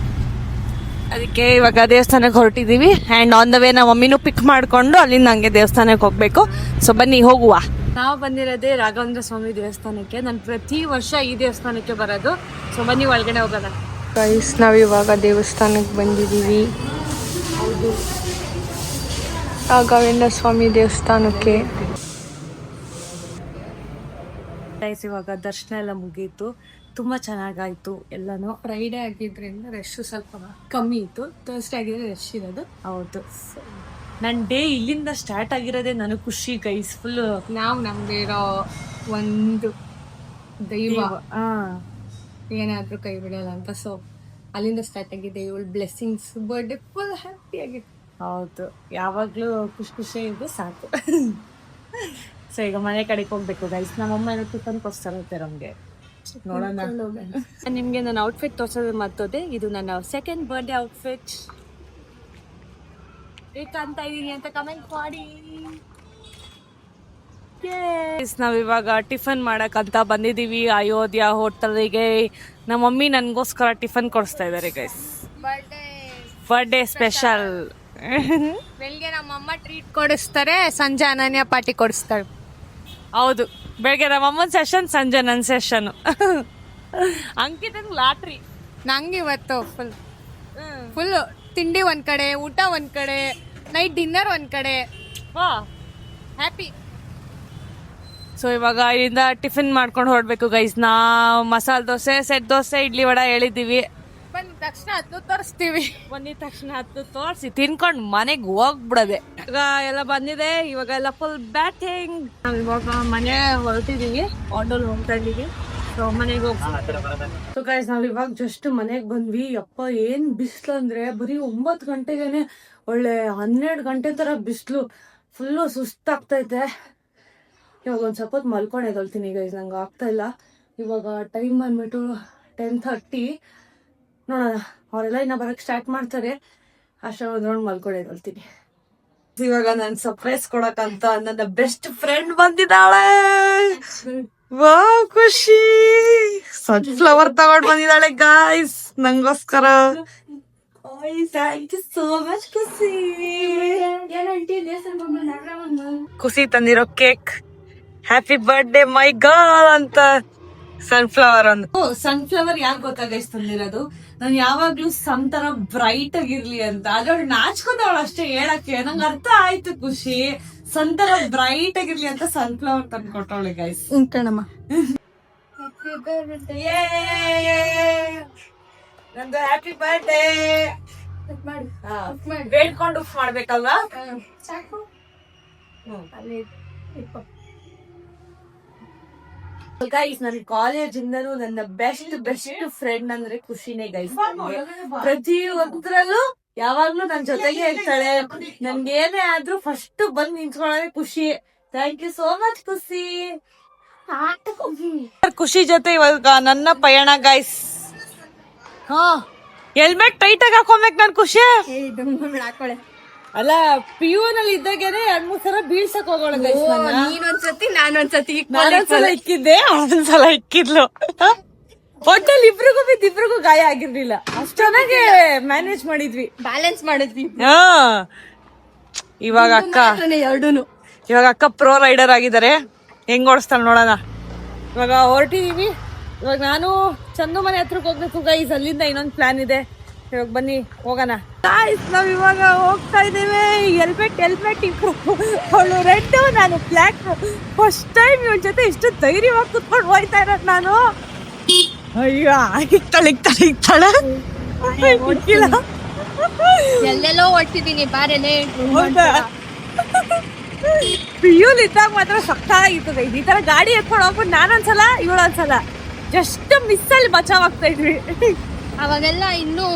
ಅದಕ್ಕೆ ಇವಾಗ ದೇವಸ್ಥಾನಕ್ಕೆ ಹೊರಟಿದ್ದೀವಿ. ಆ್ಯಂಡ್ ಆನ್ ದ ವೇ ನಮ್ಮ ಮಮ್ಮಿನೂ ಪಿಕ್ ಮಾಡಿಕೊಂಡು ಅಲ್ಲಿಂದ ಹಂಗೆ ದೇವಸ್ಥಾನಕ್ಕೆ ಹೋಗಬೇಕು. ಸೊ ಬನ್ನಿ ಹೋಗುವ. ನಾವು ಬಂದಿರೋದೇ ರಾಘವೇಂದ್ರ ಸ್ವಾಮಿ ದೇವಸ್ಥಾನಕ್ಕೆ. ನಾನು ಪ್ರತಿ ವರ್ಷ ಈ ದೇವಸ್ಥಾನಕ್ಕೆ ಬರೋದು. ಸೊ ಬನ್ನಿ ಒಳಗಡೆ ಹೋಗೋಣ. ಗೈಸ್ ನಾವು ಇವಾಗ ದೇವಸ್ಥಾನಕ್ಕೆ ಬಂದಿದ್ದೀವಿ. ಹೌದು, ರಾಘವೇಂದ್ರ ಸ್ವಾಮಿ ದೇವಸ್ಥಾನಕ್ಕೆ. ಗೈಸ್ ಇವಾಗ ದರ್ಶನ ಎಲ್ಲ ಮುಗೀತು. ತುಂಬ ಚೆನ್ನಾಗಾಯಿತು ಎಲ್ಲನೂ. ಫ್ರೈಡೇ ಆಗಿದ್ರಿಂದ ರಶ್ ಸ್ವಲ್ಪ ಕಮ್ಮಿ ಇತ್ತು. ಥರ್ಸ್ಡೇ ಆಗಿದ್ರೆ ರಶ್ ಇರೋದು. ಹೌದು, ನನ್ನ ಡೇ ಇಲ್ಲಿಂದ ಸ್ಟಾರ್ಟ್ ಆಗಿರೋದೇ ನನಗೆ ಖುಷಿ ಗೈಸ್. ಫುಲ್ಲು ನಾವು ನಮ್ದಿರೋ ಒಂದು ದೈವ ಏನಾದರೂ ಕೈ ಬಿಡಲ್ಲ ಅಂತ. ಸೊ ಅಲ್ಲಿಂದ ಸ್ಟಾರ್ಟ್ ಆಗಿದೆ ಇವಳು ಬ್ಲೆಸ್ಸಿಂಗ್ಸ್. ಬರ್ಡೇ ಫುಲ್ ಹ್ಯಾಪಿ ಆಗಿದೆ. ಹೌದು, ಯಾವಾಗಲೂ ಖುಷಿ ಇದ್ದು ಸಾಕು. ಸೊ ಈಗ ಮನೆ ಕಡೆಗೆ ಹೋಗ್ಬೇಕು ಗೈಸ್. ನಮ್ಮಮ್ಮ ಏನೋ ಟಿಫನ್ ಕೊಡ್ತಾರಂತೆ ನಮಗೆ. ನೋಡೋಣ. ನಿಮಗೆ ನನ್ನ ಔಟ್ಫಿಟ್ ತೋರಿಸೋದು ಮರ್ತೋದೆ. ಇದು ನನ್ನ ಸೆಕೆಂಡ್ ಬರ್ಡೇ ಔಟ್ಫಿಟ್. ಬೇಕಂತ ಇದೀನಿ ಅಂತ ಕಮೆಂಟ್ ಮಾಡಿ. ನಾವಿವಾಗ ಟಿಫನ್ ಮಾಡಕ್ಕಂತ ಬಂದಿದ್ದೀವಿ ಅಯೋಧ್ಯ ಹೋಟೆಲಿಗೆ. ನಮ್ಮ ಮಮ್ಮಿ ನನಗೋಸ್ಕರ ಟಿಫನ್ ಕೊಡಿಸ್ತಾ ಇದ್ದಾರೆ ಗೈಸ್. Birthday special. ಬೆಳಿಗ್ಗೆ ನಮ್ಮಮ್ಮ ಟ್ರೀಟ್ ಕೊಡಿಸ್ತಾರೆ, ಸಂಜೆ ಅನನ್ಯ ಪಾರ್ಟಿ ಕೊಡಿಸ್ತಾಳೆ. ಹೌದು, ಬೆಳಗ್ಗೆ ನಮ್ಮಮ್ಮನ ಸೆಷನ್, ಸಂಜೆ ನನ್ನ ಸೆಷನ್. ಅಂಕಿತಂಗೆ ಲಾಟ್ರಿ. ನಂಗೆ ಇವತ್ತು ಫುಲ್ ತಿಂಡಿ ಒಂದ್ ಕಡೆ, ಊಟ ಒಂದ್ ಕಡೆ, ನೈಟ್ ಡಿನ್ನರ್ ಒಂದ್ ಕಡೆ. ವಾ ಹ್ಯಾಪಿ. ಸೊ ಇವಾಗ ಇಲ್ಲಿಂದ ಟಿಫಿನ್ ಮಾಡ್ಕೊಂಡು ಹೊರಡ್ಬೇಕು ಗೈಸ್. ಮಸಾಲೆ ದೋಸೆ, ಸೆಟ್ ದೋಸೆ, ಇಡ್ಲಿ ವಡ ಹೇಳಿದ್ದೀವಿ. ಬಂದ ತಕ್ಷಣ ಹತ್ತು ತೋರಿಸ್ತೀವಿ. ಬಂದಿದ ತಕ್ಷಣ 10 ತೋರಿಸಿ ತಿನ್ಕೊಂಡು ಮನೆಗೆ ಹೋಗ್ಬಿಡೋದೆ. ಈಗ ಎಲ್ಲ ಬಂದಿದೆ. ಇವಾಗ ಎಲ್ಲ ಫುಲ್ ಬ್ಯಾಟಿಂಗ್. ನಾವು ಇವಾಗ ಮನೆ ಹೊರಟಿದ್ದೀವಿ. ಆಟೋಲ್ ಹೋಗ್ತಾ ಇದ್ದೀವಿ. ಸೊ ಮನೆಗೆ ಹೋಗ್ತೀವಿ. ಸೊ ಗೈಸ್ ನಾವು ಇವಾಗ ಜಸ್ಟ್ ಮನೆಗೆ ಬಂದ್ವಿ. ಯಪ್ಪ ಏನು ಬಿಸಿಲು ಅಂದರೆ ಬರೀ 9 ಗಂಟೆಗೇನೆ ಒಳ್ಳೆ 12 ಗಂಟೆ ಥರ ಬಿಸಿಲು. ಫುಲ್ಲು ಸುಸ್ತಾಗ್ತೈತೆ. ಇವಾಗ ಒಂದು ಸ್ವಲ್ಪ ಹೊತ್ತು ಮಲ್ಕೊಂಡು ಎದೊಳ್ತೀನಿ ಗೈಸ್. ನಂಗೆ ಆಗ್ತಾಯಿಲ್ಲ. ಇವಾಗ ಟೈಮ್ ಬಂದ್ಬಿಟ್ಟು 10:30. ನೋಡೋಣ, ಅವರೆಲ್ಲ ಇನ್ನು ಬರೋಕ್ಕೆ ಸ್ಟಾರ್ಟ್ ಮಾಡ್ತಾರೆ. ಅಷ್ಟೊಂದು ಮಲ್ಕೊಂಡು ಎದೊಳ್ತೀನಿ. ಇವಾಗ ನಾನು ಸರ್ಪ್ರೈಸ್ ಕೊಡಕ್ಕಂತ ನನ್ನ ಬೆಸ್ಟ್ ಫ್ರೆಂಡ್ ಬಂದಿದ್ದಾಳೆ. ವಾವ್ ಖುಷಿ. ಸನ್ಫ್ಲವರ್ ತಗೊಂಡು ಬಂದಿದ್ದಾಳೆ ಗಾಯ್ಸ್ ನಂಗೋಸ್ಕರ. Thank you so much Khushi. Khushi ತಂದಿರೋ cake. Happy birthday my girl ಅಂತ ಸನ್ಫ್ಲವರ್. ಸನ್ಫ್ಲವರ್ ಯಾಕೆ ಗೊತ್ತಾಗೈಸ್ ತಂದಿರೋದು? ನಾನು ಯಾವಾಗ್ಲೂ ಸಮ್ ತರ ಬ್ರೈಟ್ ಆಗಿರ್ಲಿ ಅಂತ. ಅದ್ರೊಳಗೆ ನಾಚ್ಕೊಂಡವಳು ಅಷ್ಟೇ ಹೇಳಕ್ಕೆ. ನಂಗೆ ಅರ್ಥ ಆಯ್ತು ಖುಷಿ. ಸನ್ ತರ ಬ್ರೈಟ್ ಆಗಿರ್ಲಿ ಅಂತ ಸನ್ಫ್ಲವರ್ ತಂದು ಕೊಟ್ಟವಳೆ ಗೈಸ್. ಕಣಮ್ಮ. ನಂದು ಹ್ಯಾಪಿ ಬರ್ಡೇ ಬೇಡ್ಕೊಂಡು ಉಫ್ ಮಾಡ್ಬೇಕಲ್ವಾ? ಗೈಸ್ ನನ್ನ ಕಾಲೇಜ್ ಇಂದನೂ ನನ್ನ ಬೆಸ್ಟ್ ಫ್ರೆಂಡ್ ಅಂದ್ರೆ ಖುಷಿನೇ ಗೈಸ್. ಪ್ರತಿ ಒಂದ್ರಲ್ಲೂ ಯಾವಾಗ್ಲೂ ನನ್ ಜೊತೆಗೆ ಇರ್ತಾಳೆ. ನನ್ಗೆ ಏನೇ ಆದ್ರೂ ಫಸ್ಟ್ ಬಂದ್ ನಿಂತ್ಕೊಳ್ಳೋದೇ ಖುಷಿ. Thank you so much Khushi. ಖುಷಿ ಜೊತೆ ಇವಾಗ ನನ್ನ ಪಯಣ ಗೈಸ್. ಹೆಲ್ಮೆಟ್ ಟೈಟ್ ಆಗಿ ಹಾಕೊಬೇಕು ನಾನು ಖುಷಿ. ಅಲ್ಲ ಪಿಯುನಲ್ಲಿ ಇದ್ದಾಗೇನೆ 2-3 ಸಲ ಬೀಳ್ಸಕ್ ಹೋಗೋಣ ಗೈಸ್. ನೀನೊಂದ್ಸತಿ ನಾನೊಂದ್ಸತಿ ನಾನೊಂದ್ಸಲ ಇಕ್ಕಿದ್ದೆ, ಅವನೊಂದ್ಸಲ ಇಕ್ಕಿದ್ಲು. ಒಟ್ಟಲ್ಲಿ ಇಬ್ರಿಗೂ ಗಾಯ ಆಗಿರ್ಲಿಲ್ಲ. ಅಷ್ಟು ಚೆನ್ನಾಗಿ ಮ್ಯಾನೇಜ್ ಮಾಡಿದ್ವಿ, ಬ್ಯಾಲೆನ್ಸ್ ಮಾಡಿದ್ವಿ. ಇವಾಗ ಅಕ್ಕ ಪ್ರೋ ರೈಡರ್ ಆಗಿದ್ದಾರೆ. ಹೆಂಗ್ ಓಡಿಸ್ತಾಳೆ ನೋಡೋಣ. ಇವಾಗ ಹೊರಟಿದೀವಿ. ಇವಾಗ ನಾನು ಚಂದು ಮನೆ ಹತ್ರಕ್ಕೆ ಹೋಗ್ಬೇಕು ಗೈಸ್. ಅಲ್ಲಿಂದ ಇನ್ನೊಂದು ಪ್ಲಾನ್ ಇದೆ. ಇವಾಗ ಬನ್ನಿ ಹೋಗೋಣ ಗೈಸ್. ನಾವ್ ಇವಾಗ ಹೋಗ್ತಾ ಇದ್ದೇವೆ. ಹೆಲ್ಮೆಟ್ ಇಬ್ರು. ಅವಳು ರೆಡ್, ನಾನು ಬ್ಲ್ಯಾಕ್. ಫಸ್ಟ್ ಟೈಮ್ ಇವಳ ಜೊತೆ ಇಷ್ಟು ಧೈರ್ಯವಾಗಿ ಕುತ್ಕೊಂಡು ಹೋಯ್ತಾ ಇರೋದು ನಾನು. ಅಯ್ಯೋ ಇಕ್ತಾಳೆ ಎಲ್ಲೆಲ್ಲೋ ಹೊಟ್ಟಿದೀನಿ ಬಾರೇನೆ. ಪಿಯೂಲ್ ಇದ್ದಾಗ ಮಾತ್ರ ಸಕ್ಕಾಗಿತ್ತು ಗೈಸ್. ಈ ತರ ಗಾಡಿ ಎತ್ಕೊಂಡು ಹೋಗ್ಬಿಟ್ಟು ನಾನೊಂದ್ಸಲ ಇವಳೊಂದ್ಸಲ ಜಸ್ಟ್ ಮಿಸ್ಸಲ್ಲಿ ಬಚಾವ್ ಆಗ್ತಾ ಇದ್ವಿ. ಅವಾಗೆಲ್ಲ ಇನ್ನೂ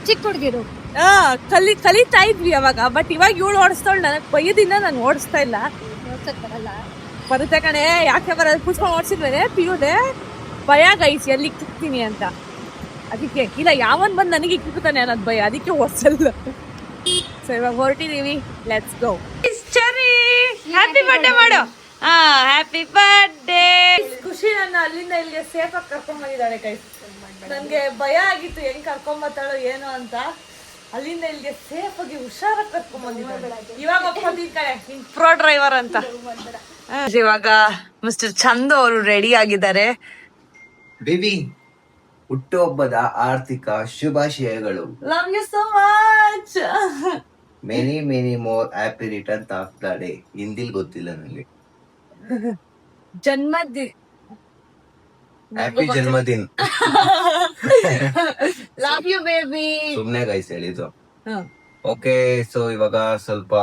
ಚಿಕ್ಕ ಹುಡುಗಿರು. ಕಲಿತಾ ಇದ್ವಿ ಅವಾಗ. ಬಟ್ ಇವಾಗ ಇವಳು ಓಡಿಸ್ತಾಳು, ನನಗೆ ಬೈಯೋದಿಂದ ನಾನು ಓಡಿಸ್ತಾ ಇಲ್ಲ. ಬರುತ್ತೆ ಕಣೆ, ಯಾಕೆ ಬರೋದು ಕೂತ್ಕೊಂಡು ಓಡಿಸಿದ್ಮೇಲೆ ಪಿಯೂದೆ ಭಯ ಗೈಸ್ ಎಲ್ಲಿ ಕಿಕ್ತೀನಿ ಅಂತ. ಅದಕ್ಕೆ ಇಲ್ಲ ಯಾವನ್ ಬಂದು ನನಗೆ ಕಿಕ್ತಾನೆ ಅನ್ನೋದು ಭಯ, ಅದಕ್ಕೆ ಓಡಿಸಲ್ಲ. ಸೊ ಇವಾಗ ಹೊರಟಿದೀವಿ, ಲೆಟ್ಸ್ ಗೋ. ಚರಿ ಹ್ಯಾಪಿ ಬರ್ಡೇ ಮಾಡು. Happy birthday. ಖುಷಿ ನನ್ನ ಅಲ್ಲಿಂದ ಇಲ್ಲಿಗೆ ಸೇಫ್ ಆಗಿ ಕರ್ಕೊಂಡ್ ಬಂದಿದ್ದಾಳೆ ಗೈಸ್. ನನ್ಗೆ ಭಯ ಆಗಿತ್ತು ಹೆಂಗ್ ಕರ್ಕೊಂಡ್ ಬರ್ತಾಳೋ ಏನೋ ಅಂತ. ಅಲ್ಲಿಂದ ಇಲ್ಲಿಗೆ ಸೇಫ್ ಆಗಿ ಹುಷಾರಾಗಿ ಕರ್ಕೊಂಡ್ ಬಂದಿದ್ದಾಳೆ. ಇವಾಗ ಒಪ್ಕೊಂತೀನಿ ಕಣೆ, ಪ್ರೋ ಡ್ರೈವರ್ ಅಂತ. ಇವಾಗ ಮಿಸ್ಟರ್ ಚಂದು ಅವರು ರೆಡಿ ಆಗಿದ್ದಾರೆ. ಬೇಬಿ, ಹುಟ್ಟುಹಬ್ಬದ ಆರ್ಥಿಕ ಶುಭಾಶಯಗಳು. Love you so much. Many many more happy return of the day. ಹಿಂದಿಲ್ ಗೊತ್ತಿಲ್ಲ ನನಗೆ. ಜನ್ಮದಿನ. ಹ್ಯಾಪಿ ಜನ್ಮದಿನ. Love you baby. ಸುಮ್ನೆ ಗೈಸ್ ಹೇಳಿದ್ದು. ಓಕೆ, ಸೊ ಇವಾಗ ಸ್ವಲ್ಪ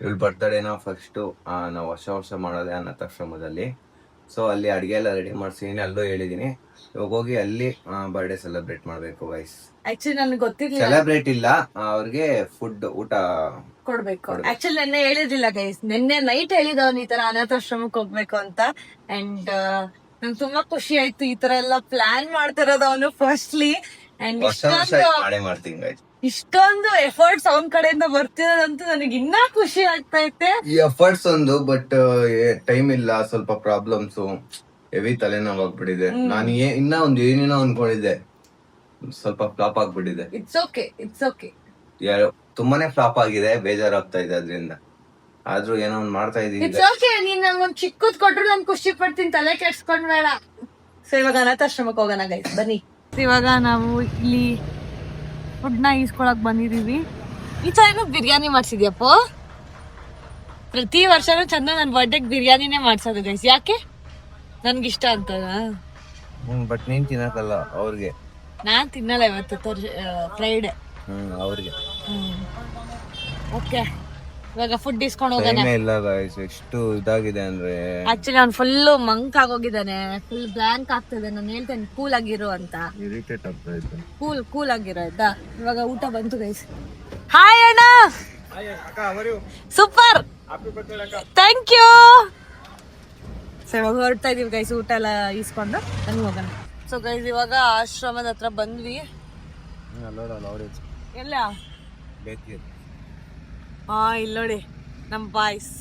ಇವಳು ಬರ್ತಡೇನ ಫಸ್ಟು ನಾವು ವರ್ಷ ಮಾಡೋದೆ ಅನಾಥಾಶ್ರಮದಲ್ಲಿ. ಸೊ ಅಲ್ಲಿ ಅಡುಗೆ ಎಲ್ಲ ರೆಡಿ ಮಾಡ್ಸಿದೀನಿ, ಅಲ್ಲೂ ಹೇಳಿದೀನಿ. ಇವಾಗ ಹೋಗಿ ಅಲ್ಲಿ ಬರ್ಡೇ ಸೆಲೆಬ್ರೇಟ್ ಮಾಡ್ಬೇಕು ಗೈಸ್. ಆಕ್ಚುಲಿ ನನಗೆ ಗೊತ್ತಿರ್ಲಿಲ್ಲ, ಸೆಲೆಬ್ರೇಟ್ ಇಲ್ಲ, ಅವ್ರಿಗೆ ಫುಡ್ ಊಟ ಕೊಡ್ಬೇಕು. ಆಕ್ಚುಲಿ ನೆನ್ನೆ ಹೇಳಿರ್ಲಿಲ್ಲ ಗೈಸ್, ನಿನ್ನೆ ನೈಟ್ ಹೇಳಿದವನು ಈ ತರ ಅನಾಥಾಶ್ರಮಕ್ಕೆ ಹೋಗ್ಬೇಕು ಅಂತ. ಅಂಡ್ ನಂಗೆ ತುಂಬಾ ಖುಷಿ ಆಯ್ತು ಈ ತರ ಎಲ್ಲ ಪ್ಲಾನ್ ಮಾಡ್ತಿರೋದು ಅವನು ಫಸ್ಟ್ಲಿ. ಅಂಡ್ ಮಾಡೇ ಮಾಡ್ತೀನಿ ಗೈಸ್. ಇಷ್ಟೊಂದು ಎಫರ್ಟ್ಸ್ ಅವನ್ ಕಡೆಯಿಂದ ಬರ್ತಿರೋದಂತೂ ನನಗೆ ಇನ್ನೂ ಖುಷಿ ಆಗ್ತಾ ಐತೆ. ಈ ಎಫರ್ಟ್ಸ್ ಒಂದು, ಬಟ್ ಟೈಮ್ ಇಲ್ಲ, ಸ್ವಲ್ಪ ಪ್ರಾಬ್ಲಮ್ಸ್, ಹೆವಿ ತಲೆನೋವು ಆಗ್ಬಿಟ್ಟಿದೆ. ನಾನು ಇನ್ನ ಒಂದು ಏನೇನೋ ಅನ್ಕೊಂಡಿದ್ದೆ, ಸ್ವಲ್ಪ ಫ್ಲಾಪ್ ಆಗ್ಬಿಟ್ಟಿದೆ. It's okay, it's okay. ತುಂಬಾನೇ ಫ್ಲಾಪ್ ಆಗಿದೆ, ಬೇಜಾರಾಗ್ತಾ ಇದೆ ಅದ್ರಿಂದ. ಆದ್ರೂ ಏನೋ ಒಂದ್ ಮಾಡ್ತಾ ಇದೀನಿ. ಇಟ್ಸ್ ಓಕೆ, ನೀನ್ ನಂಗೊಂದ್ ಚಿಕ್ಕದ್ ಕೊಟ್ರು ನಾನು ಖುಷಿ ಪಡ್ತೀನಿ, ತಲೆ ಕೆಡ್ಸ್ಕೊಂಡ್ ಬೇಡ. ಸೊ ಇವಾಗ ಅನಾಥಾಶ್ರಮಕ್ಕೆ ಹೋಗೋಣ ಗೈಸ್, ಬನ್ನಿ. ಇವಾಗ ನಾವು ಇಲ್ಲಿ ಫುಡ್ನ ಈಸ್ಕೊಳಕ್ ಬಂದಿದೀವಿ. ಈ ಸಲ ಬಿರಿಯಾನಿ ಮಾಡ್ಸಿದ್ಯಪ್ಪ. ಪ್ರತಿ ವರ್ಷನೂ ಚಂದ ನನ್ನ ಬರ್ಡೇಗೆ ಬಿರಿಯಾನಿನೇ ಮಾಡ್ಸೋದು ಗೈಸ್. ಯಾಕೆ? ನನ್ಗಿಷ್ಟ ಅಂತ. ಬಟ್ ನೀನ್ ತಿನ್ನಕಲ್ಲ, ಅವ್ರಿಗೆ. ನಾನ್ ತಿನ್ನಲ್ಲ ಇವತ್ತು, ಫ್ರೈಡೆ ಅವ್ರಿಗೆ. ಓಕೆ, ಇವಾಗ ಫುಡ್ ಇಸ್ಕೊಂಡು ಹೋಗೋಣ. ಇಲ್ಲ ಗೈಸ್, ಎಷ್ಟು ಇದಾಗಿದೆ ಅಂದ್ರೆ ಆಕ್ಚುಲಿ ಅವ್ನು ಫುಲ್ ಮಂಕ್ ಆಗೋಗಿದ್ದಾನೆ, ಫುಲ್ ಬ್ಲಾಂಕ್ ಆಗ್ತದೆ. ನಾನು ಹೇಳ್ತೇನೆ ಕೂಲ್ ಆಗಿರೋ ಅಂತ. ಇರಿಟೇಟ್ ಆಗ್ತಾ ಇತ್ತು. ಕೂಲ್ ಆಗಿರೋ ಆಯ್ತಾ. ಇವಾಗ ಊಟ ಬಂತು ಗೈಸ್. ಹಾಯ್ ಅಣ್ಣ. Super, thank you. ಸೊ ಇವಾಗ ಹೊರಡ್ತಾ ಇದೀವಿ ಗೈಸ್, ಊಟ ಎಲ್ಲ ಈಸ್ಕೊಂಡು ಬನ್ನಿ ಹೋಗೋಣ. ಸೊ ಗೈಸ್ ಇವಾಗ ಆಶ್ರಮದ ಹತ್ರ ಬಂದ್ವಿ. ಎಲ್ಲ ಇಲ್ಲಿ ನೋಡಿ ನಮ್ಮ ಬಾಯ್ಸ್.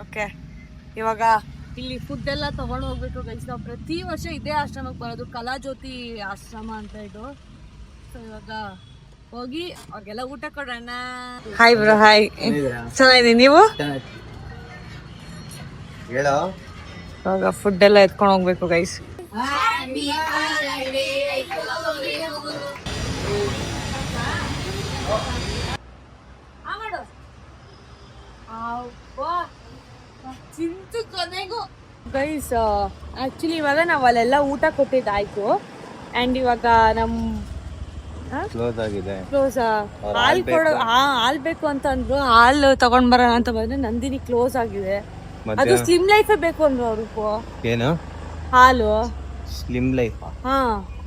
ಓಕೆ, ಇವಾಗ ಇಲ್ಲಿ ಫುಡ್ ಎಲ್ಲ ತಗೊಂಡು ಹೋಗ್ಬೇಕು ಗೈಸ್. ನಾವು ಪ್ರತಿ ವರ್ಷ ಇದೇ ಆಶ್ರಮಕ್ಕೆ ಬರೋದು, ಕಲಾಜ್ಯೋತಿ ಆಶ್ರಮ ಅಂತ ಇದು. ಸೊ ಇವಾಗ ಹೋಗಿ ಅವಾಗೆಲ್ಲ ಊಟ ಕೊಡೋಣ. Hi bro. ಹಾಯ್, ಚೆನ್ನಾಗಿದ್ದೀನಿ. ನೀವು? ಹೇಳೋ. ಇವಾಗ ಫುಡ್ ಎಲ್ಲ ಎತ್ಕೊಂಡು ಹೋಗ್ಬೇಕು ಗೈಸ್. ಗೈಸ್ ಆಕ್ಚುಲಿ ಇವಾಗ ನಾವು ಅಲ್ಲೆಲ್ಲ ಊಟ ಕೊಟ್ಟಿದ್ದಾಯ್ತು. ಅಂಡ್ ಇವಾಗ ಕ್ಲೋಸ್ ಆಗಿದೆ. ಹಾಲ್ ಕೊಡೋ ಹಾಲ್ ಬೇಕು ಅಂತ ಅಂದ್ರು. ಹಾಲು ತಗೊಂಡ್ ಬರೋಣ ಅಂತ ಬಂದ್ರೆ ನಂದಿನಿ ಕ್ಲೋಸ್ ಆಗಿದೆ. ಅದು ಸ್ಲಿಮ್ ಲೈಫ್ ಬೇಕು ಅಂದ್ರು ಅವ್ರು. ಏನು ಹಾಲು ಸ್ಲಿಮ್ ಲೈಫ್? ಹಾ,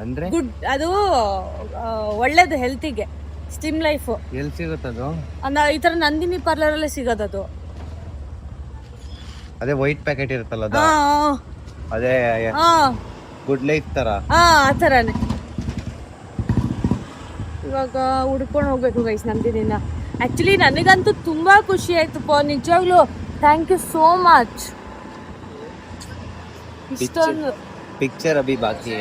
ಅಂದ್ರೆ ಗುಡ್, ಅದು ಒಳ್ಳೇದು ಹೆಲ್ತಿಗೆ. ಸ್ಲಿಮ್ ಲೈಫ್ ಎಲ್ಲಿ ಸಿಗುತ್ತದು? ಈ ತರ ನಂದಿನಿ ಪಾರ್ಲರ್ ಅಲ್ಲೇ ಸಿಗೋದದು. ಅದೇ ವೈಟ್ ಪ್ಯಾಕೆಟ್ ಇರುತ್ತಲ್ಲ ಅದು? ಅದೇ ಗುಡ್ ಲೈಫ್ ತರ? ಆ ತರನೇ. ಇವಾಗ ಹುಡ್ಕೊಂಡು ಹೋಗ್ಬೇಕು ಗೈಸ್ ನಂದಿನಿನ. ಆಕ್ಚುಲಿ ನನಗಂತೂ ತುಂಬಾ ಖುಷಿ ಆಯ್ತಪ್ಪ, ನಿಜವಾಗ್ಲೂ. Thank you so much. ಇಷ್ಟೊಂದು ಪಿಕ್ಚರ್ ಅಭಿ ಬಾಕಿ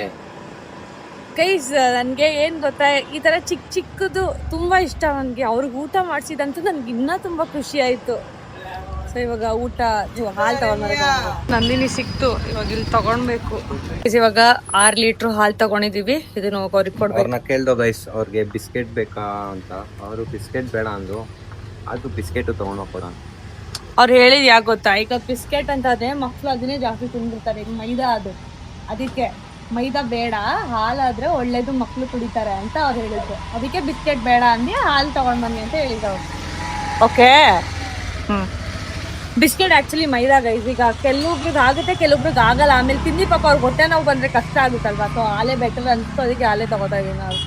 ಗೈಸ್. ನನಗೆ ಏನು ಗೊತ್ತಾ, ಈ ಥರ ಚಿಕ್ಕದು ತುಂಬ ಇಷ್ಟ ನನಗೆ. ಅವ್ರಿಗೆ ಊಟ ಮಾಡಿಸಿದಂತೂ ನನಗೆ ಇನ್ನೂ ತುಂಬ ಖುಷಿ ಆಯಿತು. ಸೊ ಇವಾಗ ಊಟ ಹಾಲು ತಗೊಂಡ್ಬರೋದು. ನಂದಿನಿ ಸಿಕ್ತು, ಇವಾಗ ಇಲ್ಲಿ ತಗೊಳ್ಬೇಕು. ಇವಾಗ 6 ಲೀಟ್ರ್ ಹಾಲು ತಗೊಂಡಿದ್ದೀವಿ. ಇದನ್ನು ಅವ್ರಿಗೆ ಕೊಡ್ಬೇಕು. ಅವ್ರನ್ನ ಕೇಳ್ದೋ ಗೈಸ್, ಅವ್ರಿಗೆ ಬಿಸ್ಕೆಟ್ ಬೇಕಾ ಅಂತ. ಅವರು ಬಿಸ್ಕೆಟ್ ಬೇಡ ಅಂದ್ರು, ಅದು ಬಿಸ್ಕೆಟು ತೊಗೊಂಡೋಗ್ಕೊಡ. ಅವ್ರು ಹೇಳಿದ್ ಯಾಕೆ ಗೊತ್ತಾ, ಈಗ ಬಿಸ್ಕೆಟ್ ಅಂತ ಅದೇ ಮಕ್ಕಳು ಅದನ್ನೇ ಜಾಸ್ತಿ ತಿಂದಿರ್ತಾರೆ. ಈಗ ಮೈದಾ ಅದಕ್ಕೆ ಮೈದಾ ಬೇಡ, ಹಾಲಾದ್ರೆ ಒಳ್ಳೇದು, ಮಕ್ಕಳು ಕುಡಿತಾರೆ ಅಂತ ಅವ್ರು ಹೇಳಿದ್ರು. ಅದಕ್ಕೆ ಬಿಸ್ಕೆಟ್ ಬೇಡ ಅಂದು ಹಾಲು ತಗೊಂಡ್ ಬನ್ನಿ ಅಂತ ಹೇಳಿದವ್ರು. ಓಕೆ, ಬಿಸ್ಕೆಟ್ ಆಕ್ಚುಲಿ ಮೈದಾ ಗೈಸ್. ಈಗ ಕೆಲವೊಬ್ರಿಗೆ ಆಗುತ್ತೆ, ಕೆಲವೊಬ್ರಿಗೆ ಆಗಲ್ಲ. ಆಮೇಲೆ ತಿಂದಿ ಪಾಪ ಅವ್ರಿಗೆ ಹೊಟ್ಟೆ ನೋವು ಬಂದ್ರೆ ಕಷ್ಟ ಆಗುತ್ತಲ್ವಾ. ಸೊ ಹಾಲೇ ಬೆಟರ್ ಅನ್ಸ್ತು, ಅದಕ್ಕೆ ಹಾಲೇ ತಗೋತಾ ಇದೀನಿ ನಾವು.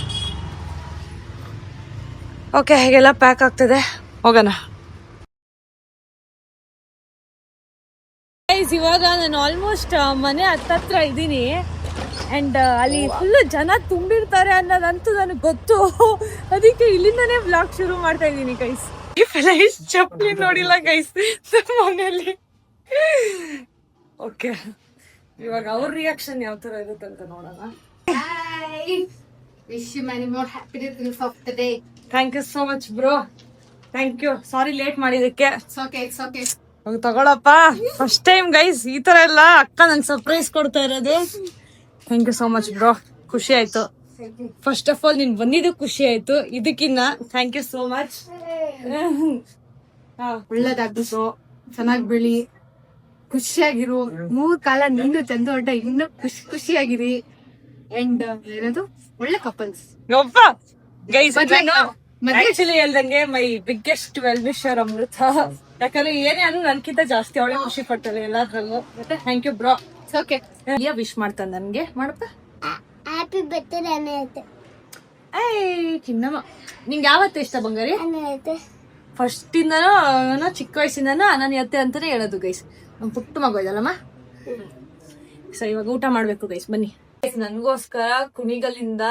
ಓಕೆ, ಹೇಗೆಲ್ಲ ಪ್ಯಾಕ್ ಆಗ್ತಿದೆ, ಹೋಗೋಣ. ಗೈಸ್, ಇವಾಗ ನಾನು ಆಲ್ಮೋಸ್ಟ್ ಮನೆ ಹತ್ತತ್ರ ಇದ್ದೀನಿ. ಆ್ಯಂಡ್ ಅಲ್ಲಿ ಫುಲ್ಲು ಜನ ತುಂಬಿರ್ತಾರೆ ಅನ್ನೋದಂತೂ ನನಗೆ ಗೊತ್ತು. ಅದಕ್ಕೆ ಇಲ್ಲಿಂದನೇ ಬ್ಲಾಗ್ ಶುರು ಮಾಡ್ತಾ ಇದ್ದೀನಿ ಗೈಸ್. ಚಪ್ಪಲಿ ನೋಡಿಲ್ಲ ಗೈಸ್ ಮನೆಯಲ್ಲಿ. ಓಕೆ, ಇವಾಗ ಅವ್ರ ರಿಯಾಕ್ಷನ್ ಯಾವ ತರ ಇರುತ್ತೆ ಅಂತ ನೋಡೋಣ. Wish you many more happiness of the day. Thank you so much bro, thank you. Sorry late ಮಾಡಿದಕ್ಕೆ. It's okay. ಹೋಗಿ ತಗೊಳಪ್ಪ. ಫಸ್ಟ್ ಟೈಮ್ ಗೈಸ್ ಈ ತರ ಎಲ್ಲ ಅಕ್ಕ ನಂಗೆ ಸರ್ಪ್ರೈಸ್ ಕೊಡ್ತಾ ಇರೋದು. Thank you so much bro, ಖುಷಿ ಆಯ್ತು. ಫಸ್ಟ್ ಆಫ್ ಆಲ್ ನೀನ್ ಬಂದಿದ್ದು ಖುಷಿ ಆಯ್ತು. ಇದಕ್ಕಿನ್ನ ಥ್ಯಾಂಕ್ ಯು ಸೋ ಮಚ್. ಒಳ್ಳೇದಾಗ್ಬಿಟ್ಟು ಚೆನ್ನಾಗಿ ಬೆಳಿ, ಖುಷಿಯಾಗಿರು. 3 ಕಾಲ ನಿಂದು ಚಂದ ಹೊಟ್ಟ ಇನ್ನು ಖುಷಿಯಾಗಿರಿ. ಅಂಡ್ ಏನದು ಒಳ್ಳೆ ಕಪಲ್ಸ್. ಒಬ್ಬ ಗೈಸ್ ಆಕ್ಚುಲಿ ಹೇಳ್ದಂಗೆ ಮೈ ಬಿಗ್ಗೆಸ್ಟ್ ವೆಲ್ ವಿಶರ್ ಅಮೃತ. ಯಾಕಂದ್ರೆ ಏನೇ ಅದು ನನ್ಕಿಂತ ಜಾಸ್ತಿ ಅವಳೆ ಖುಷಿ ಪಡ್ತಾಳೆ ಎಲ್ಲಾದ್ರಲ್ಲೂ. ಮತ್ತೆ thank you bro. Okay, wish ಮಾಡ್ತಾನೆ ನನ್ಗೆ. ಮಾಡಪ್ಪ. Happy birthday ಅನ್ನತ್ತೆ. ಚಿನ್ನಮ್ಮ, ನಿಂಗೆ ಯಾವತ್ತು ಇಷ್ಟ ಬಂಗಾರಿ? ಫಸ್ಟ್ ಇಂದನೂ ಚಿಕ್ಕ ವಯಸ್ಸಿಂದನೂ ನಾನು ಅತ್ತೆ ಅಂತಾನೆ ಹೇಳೋದು ಗೈಸ್. ನಮ್ ಪುಟ್ಟ ಮಗು ಇದಲ್ಲಮ್ಮ. ಸೊ ಇವಾಗ ಊಟ ಮಾಡ್ಬೇಕು ಗೈಸ್, ಬನ್ನಿ. ನನ್ಗೋಸ್ಕರ ಕುಣಿಗಲಿಂದ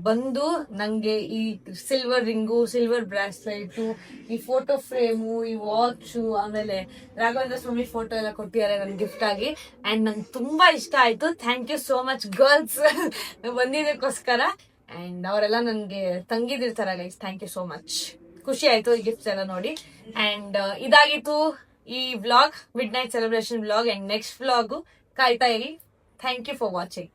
ಬಂದು ನಂಗೆ ಈ ಸಿಲ್ವರ್ ರಿಂಗು, ಸಿಲ್ವರ್ ಬ್ರಾಸ್ಲೈಟು, ಈ ಫೋಟೋ ಫ್ರೇಮು, ಈ ವಾಚು, ಆಮೇಲೆ ರಾಘವೇಂದ್ರ ಸ್ವಾಮಿ ಫೋಟೋ ಎಲ್ಲ ಕೊಟ್ಟಿದ್ದಾರೆ ನನ್ ಗಿಫ್ಟ್ ಆಗಿ. ಅಂಡ್ ನಂಗೆ ತುಂಬಾ ಇಷ್ಟ ಆಯ್ತು. Thank you so much girls ಬಂದಿದ್ದಕ್ಕೋಸ್ಕರ. ಅಂಡ್ ಅವರೆಲ್ಲ ನನ್ಗೆ ತಂಗಿದಿರ್ತಾರ guys. Thank you so much. ಖುಷಿ ಆಯ್ತು ಈ ಗಿಫ್ಟ್ಸ್ ಎಲ್ಲ ನೋಡಿ. ಅಂಡ್ ಇದಾಗಿತ್ತು ಈ vlog, midnight celebration vlog. And next vlog ಕಾಯ್ತಾ ಇರಿ. Thank you for watching.